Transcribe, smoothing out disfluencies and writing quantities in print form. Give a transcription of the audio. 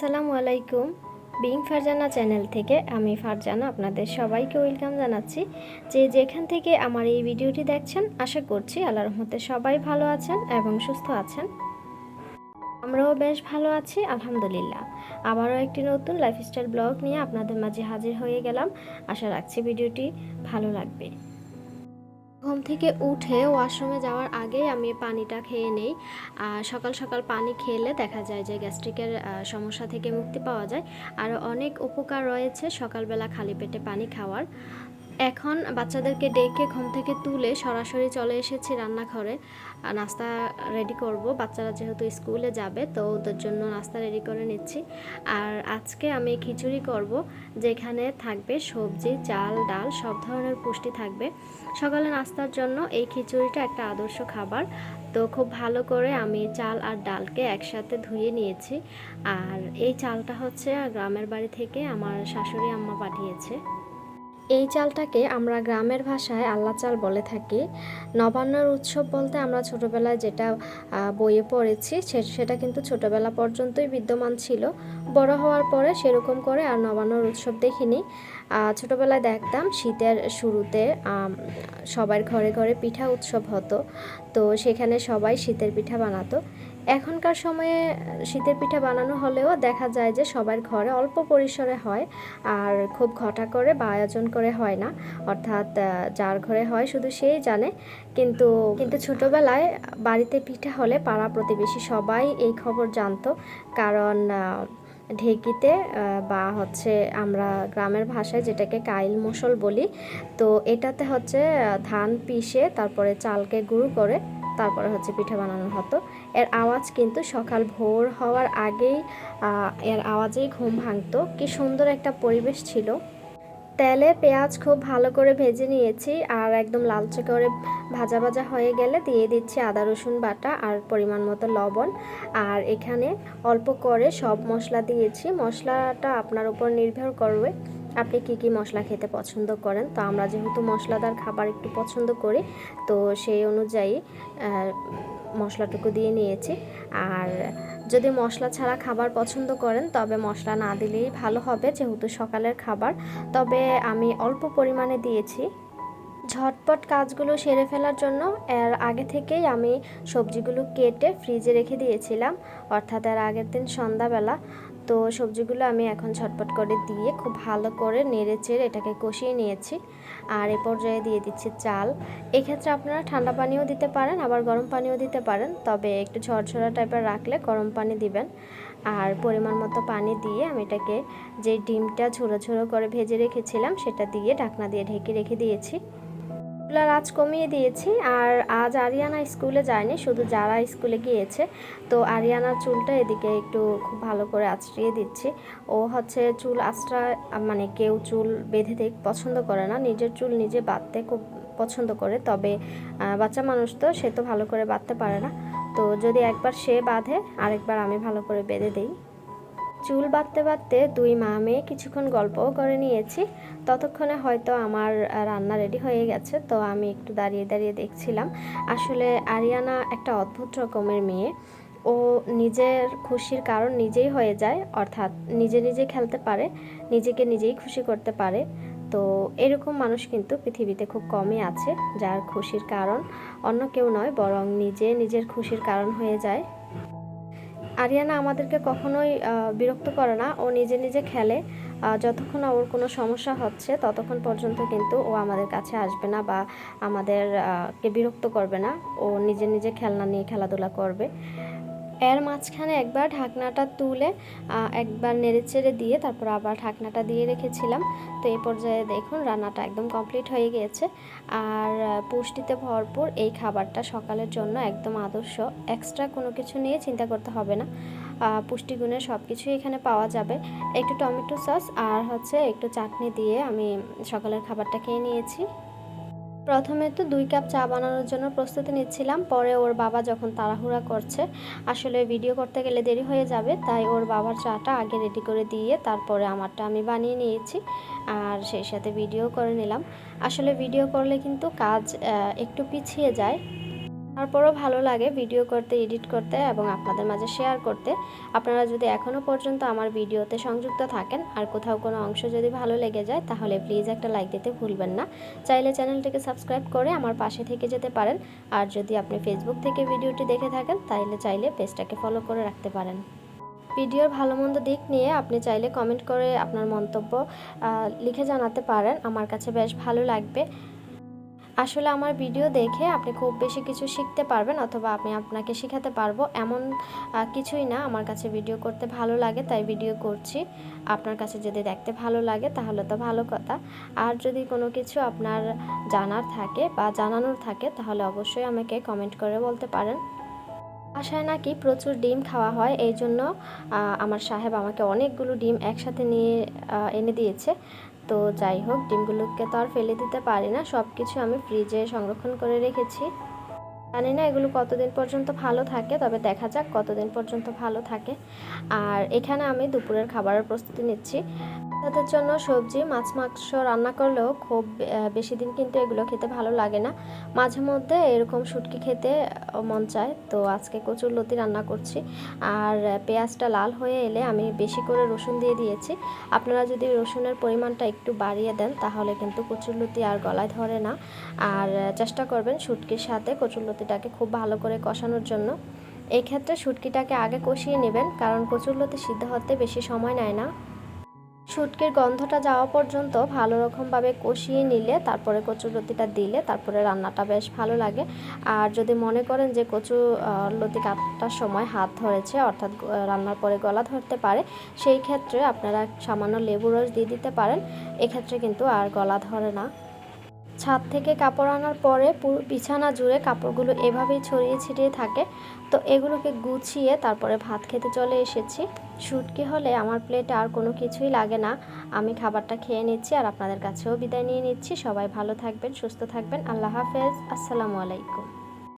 আসসালামু আলাইকুম। Being Farzana channel থেকে আমি ফারজানা আপনাদের সবাইকে ওয়েলকাম জানাচ্ছি। যে যেখান থেকে আমার এই ভিডিওটি দেখছেন, আশা করছি আল্লাহর রহমতে সবাই ভালো আছেন এবং সুস্থ আছেন। আমরাও বেশ ভালো আছি আলহামদুলিল্লাহ। আবারও একটি নতুন লাইফস্টাইল ব্লগ নিয়ে আপনাদের মাঝে হাজির হয়ে গেলাম। আশা রাখছি ভিডিওটি ভালো লাগবে। ঘুম থেকে উঠে ওয়াশরুমে যাওয়ার আগেই আমি পানিটা খেয়ে নেই। সকাল সকাল পানি খেলে দেখা যায় যে গ্যাস্ট্রিকের সমস্যা থেকে মুক্তি পাওয়া যায়। আর অনেক উপকার রয়েছে সকালবেলা খালি পেটে পানি খাওয়ার। এখন বাচ্চাদেরকে ডেকে ঘুম থেকে তুলে সরাসরি চলে এসেছি রান্নাঘরে। নাস্তা রেডি করব। বাচ্চারা যেহেতু স্কুলে যাবে, তো ওদের জন্য নাস্তা রেডি করে নিচ্ছি। আর আজকে আমি খিচুড়ি করব, যেখানে থাকবে সবজি, চাল, ডাল, সব ধরনের পুষ্টি থাকবে। সকালে নাস্তার জন্য এই খিচুড়িটা একটা আদর্শ খাবার। তো খুব ভালো করে আমি চাল আর ডালকে একসাথে ধুয়ে নিয়েছি। আর এই চালটা হচ্ছে গ্রামের বাড়ি থেকে আমার শাশুড়ি আম্মা পাঠিয়েছে। এই চালটাকে আমরা গ্রামের ভাষায় আল্লা চাল বলে থাকি। নবান্নর উৎসব বলতে আমরা ছোটোবেলায় যেটা বইয়ে পড়েছি, সেটা কিন্তু ছোটোবেলা পর্যন্তই বিদ্যমান ছিল। বড় হওয়ার পরে সেরকম করে আর নবান্নর উৎসব দেখিনি। ছোটোবেলায় দেখতাম শীতের শুরুতে সবার ঘরে ঘরে পিঠা উৎসব হতো, তো সেখানে সবাই শীতের পিঠা বানাতো। এখনকার সময়ে শীতের পিঠা বানানো হলেও দেখা যায় যে সবার ঘরে অল্প পরিসরে হয়, আর খুব ঘটা করে বা আয়োজন করে হয় না। অর্থাৎ যার ঘরে হয় শুধু সেই জানে। কিন্তু কিন্তু ছোটোবেলায় বাড়িতে পিঠা হলে পাড়া প্রতিবেশী সবাই এই খবর জানতো। কারণ ঢেঁকিতে বা হচ্ছে আমরা গ্রামের ভাষায় যেটাকে কাইল মশল বলি, তো এটাতে হচ্ছে ধান পিষে তারপরে চালকে গুঁড়ো করে তারপরে হচ্ছে পিঠা বানানো হতো। এর আওয়াজ কিন্তু সকাল ভোর হওয়ার আগেই এর আওয়াজেই ঘুম ভাঙতো। কি সুন্দর একটা পরিবেশ ছিল। তেলে পেঁয়াজ খুব ভালো করে ভেজে নিয়েছি, আর একদম লালচে করে ভাজা ভাজা হয়ে গেলে দিয়ে দিচ্ছি আদা রসুন বাটা আর পরিমাণ মতো লবণ। আর এখানে অল্প করে সব মশলা দিয়েছি। মশলাটা আপনার উপর নির্ভর করবে আপনি কি কি মশলা খেতে পছন্দ করেন। তো আমরা যেহেতু মশলাদার খাবার একটু পছন্দ করি, তো সেই অনুযায়ী মশলাটুকু দিয়ে নিয়েছি। আর যদি মশলা ছাড়া খাবার পছন্দ করেন তবে মশলা না দিলেই ভালো হবে, যেহেতু সকালের খাবার। তবে আমি অল্প পরিমাণে দিয়েছি। ঝটপট কাজগুলো সেরে ফেলার জন্য এর আগে থেকেই আমি সবজিগুলো কেটে ফ্রিজে রেখে দিয়েছিলাম, অর্থাৎ এর আগের দিন সন্ধ্যাবেলা। তো সবজিগুলো আমি এখন ঝটপট করে দিয়ে খুব ভালো করে নেড়ে চেড়ে এটাকে কষিয়ে নিয়েছি। আর এ পর্যায়ে দিয়ে দিচ্ছি চাল। এক্ষেত্রে আপনারা ঠান্ডা পানিও দিতে পারেন, আবার গরম পানিও দিতে পারেন, তবে একটু ঝরঝরা টাইপের রাখলে গরম পানি দিবেন। আর পরিমাণ মতো পানি দিয়ে আমি এটাকে, যে ডিমটা ঝুরো ঝুরো করে ভেজে রেখেছিলাম, সেটা দিয়ে ঢাকনা দিয়ে ঢেকে রেখে দিয়েছি। চুলার আঁচ কমিয়ে দিয়েছি। আর আজ আরিয়ানা স্কুলে যায়নি, শুধু যারা স্কুলে গিয়েছে। তো আরিয়ানার চুলটা এদিকে একটু খুব ভালো করে আঁচড়িয়ে দিচ্ছি। ও হচ্ছে চুল আঁচড়া, মানে কেউ চুল বেঁধে দিক পছন্দ করে না, নিজের চুল নিজে বাঁধতে খুব পছন্দ করে। তবে বাচ্চা মানুষ তো, সে তো ভালো করে বাঁধতে পারে না। তো যদি একবার সে বাঁধে, আরেকবার আমি ভালো করে বেঁধে দিই। চুল বাঁধতে বাঁধতে দুই মা মেয়ে কিছুক্ষণ গল্পও করে নিয়েছি। ততক্ষণে হয়তো আমার রান্না রেডি হয়ে গেছে। তো আমি একটু দাঁড়িয়ে দাঁড়িয়ে দেখছিলাম। আসলে আরিয়ানা একটা অদ্ভুত রকমের মেয়ে। ও নিজের খুশির কারণ নিজেই হয়ে যায়, অর্থাৎ নিজে নিজে খেলতে পারে, নিজেকে নিজেই খুশি করতে পারে। তো এরকম মানুষ কিন্তু পৃথিবীতে খুব কমই আছে, যার খুশির কারণ অন্য কেউ নয়, বরং নিজে নিজের খুশির কারণ হয়ে যায়। আরিয়ানা আমাদেরকে কখনোই বিরক্ত করে না, ও নিজে নিজে খেলে। যতক্ষণ না ওর কোনো সমস্যা হচ্ছে ততক্ষণ পর্যন্ত কিন্তু ও আমাদের কাছে আসবে না বা আমাদের কে বিরক্ত করবে না। ও নিজে নিজে খেলনা নিয়ে খেলাধুলা করবে। এর মাঝখানে একবার ঢাকনাটা তুলে একবার নেড়েচেড়ে দিয়ে তারপর আবার ঢাকনাটা দিয়ে রেখেছিলাম। তো এই পর্যায়ে দেখুন রান্নাটা একদম কমপ্লিট হয়ে গিয়েছে। আর পুষ্টিতে ভরপুর এই খাবারটা সকালের জন্য একদম আদর্শ। এক্সট্রা কোনো কিছু নিয়ে চিন্তা করতে হবে না, পুষ্টিগুণের সব কিছুই এখানে পাওয়া যাবে। একটু টমেটো সস আর হচ্ছে একটু চাটনি দিয়ে আমি সকালের খাবারটা খেয়ে নিয়েছি। প্রথমে তো 2 কাপ চা বানানোর জন্য প্রস্তুতি নিচ্ছিলাম। পরে ওর বাবা যখন তাড়াহুড়া করছে, আসলে ভিডিও করতে গেলে দেরি হয়ে যাবে, তাই ওর বাবার চাটা আগে রেডি করে দিয়ে তারপরে আমারটা আমি বানিয়ে নিয়েছি। আর সেই সাথে ভিডিও করে নিলাম। আসলে ভিডিও করলে কিন্তু কাজ একটু পিছিয়ে যায়। তারপরও ভালো লাগে ভিডিও করতে, এডিট করতে এবং আপনাদের মাঝে শেয়ার করতে। আপনারা যদি এখনও পর্যন্ত আমার ভিডিওতে সংযুক্ত থাকেন আর কোথাও কোনো অংশ যদি ভালো লেগে যায় তাহলে প্লিজ একটা লাইক দিতে ভুলবেন না। চাইলে চ্যানেলটিকে সাবস্ক্রাইব করে আমার পাশে থেকে যেতে পারেন। আর যদি আপনি ফেসবুক থেকে ভিডিওটি দেখে থাকেন তাহলে চাইলে পেজটাকে ফলো করে রাখতে পারেন। ভিডিওর ভালো মন্দ দিক নিয়ে আপনি চাইলে কমেন্ট করে আপনার মন্তব্য লিখে জানাতে পারেন, আমার কাছে বেশ ভালো লাগবে। আসলে আমার ভিডিও দেখে আপনি খুব বেশি কিছু শিখতে পারবেন অথবা আমি আপনাকে শেখাতে পারবো এমন কিছুই না। আমার কাছে ভিডিও করতে ভালো লাগে তাই ভিডিও করছি। আপনার কাছে যদি দেখতে ভালো লাগে তাহলে তো ভালো কথা। আর যদি কোনো কিছু আপনার জানার থাকে বা জানানোর থাকে তাহলে অবশ্যই আমাকে কমেন্ট করে বলতে পারেন। বাসায় নাকি প্রচুর ডিম খাওয়া হয়, এই জন্য আমার সাহেব আমাকে অনেকগুলো ডিম একসাথে নিয়ে এনে দিয়েছে। তো যাই হোক, ডিমগুলোকে তো আর ফেলে দিতে পারি না, সব কিছু আমি ফ্রিজে সংরক্ষণ করে রেখেছি। জানি না এগুলো কতদিন পর্যন্ত ভালো থাকে, তবে দেখা যাক কতদিন পর্যন্ত ভালো থাকে। আর এখানে আমি দুপুরের খাবারের প্রস্তুতি নিচ্ছি। তাদের জন্য সবজি, মাছ, মাংস রান্না করলেও খুব বেশি দিন কিন্তু এগুলো খেতে ভালো লাগে না। মাঝে মধ্যে এরকম শুটকি খেতে মন চায়, তো আজকে কচুরলতি রান্না করছি। আর পেঁয়াজটা লাল হয়ে এলে আমি বেশি করে রসুন দিয়ে দিয়েছি। আপনারা যদি রসুনের পরিমাণটা একটু বাড়িয়ে দেন তাহলে কিন্তু কচুরলতি আর গলায় ধরে না। আর চেষ্টা করবেন শুটকির সাথে কচুরলতিটাকে খুব ভালো করে কষানোর জন্য। এই ক্ষেত্রে শুটকিটাকে আগে কষিয়ে নেবেন, কারণ কচুরলতি সিদ্ধ হতে বেশি সময় নেয় না। শুটকির গন্ধটা যাওয়া পর্যন্ত ভালো রকমভাবে কষিয়ে নিলে তারপরে কচুরলতিটা দিলে তারপরে রান্নাটা বেশ ভালো লাগে। আর যদি মনে করেন যে লতি কাটার সময় হাত ধরেছে, অর্থাৎ রান্নার পরে গলা ধরতে পারে, সেই ক্ষেত্রে আপনারা সামান্য লেবু রস দিয়ে দিতে পারেন। এক্ষেত্রে কিন্তু আর গলা ধরে না। ছাদ থেকে কাপড় আনার পরে পুরো বিছানা জুড়ে কাপড়গুলো এভাবেই ছড়িয়ে ছিটিয়ে থাকে। তো এগুলোকে গুছিয়ে তারপরে ভাত খেতে চলে এসেছি। শুটকি হলে আমার প্লেটে আর কোনো কিছুই লাগে না, আমি খাবারটা খেয়ে নিচ্ছি আর আপনাদের কাছেও বিদায় নিয়ে নিচ্ছি। সবাই ভালো থাকবেন, সুস্থ থাকবেন। আল্লাহ হাফেজ, আসসালামু আলাইকুম।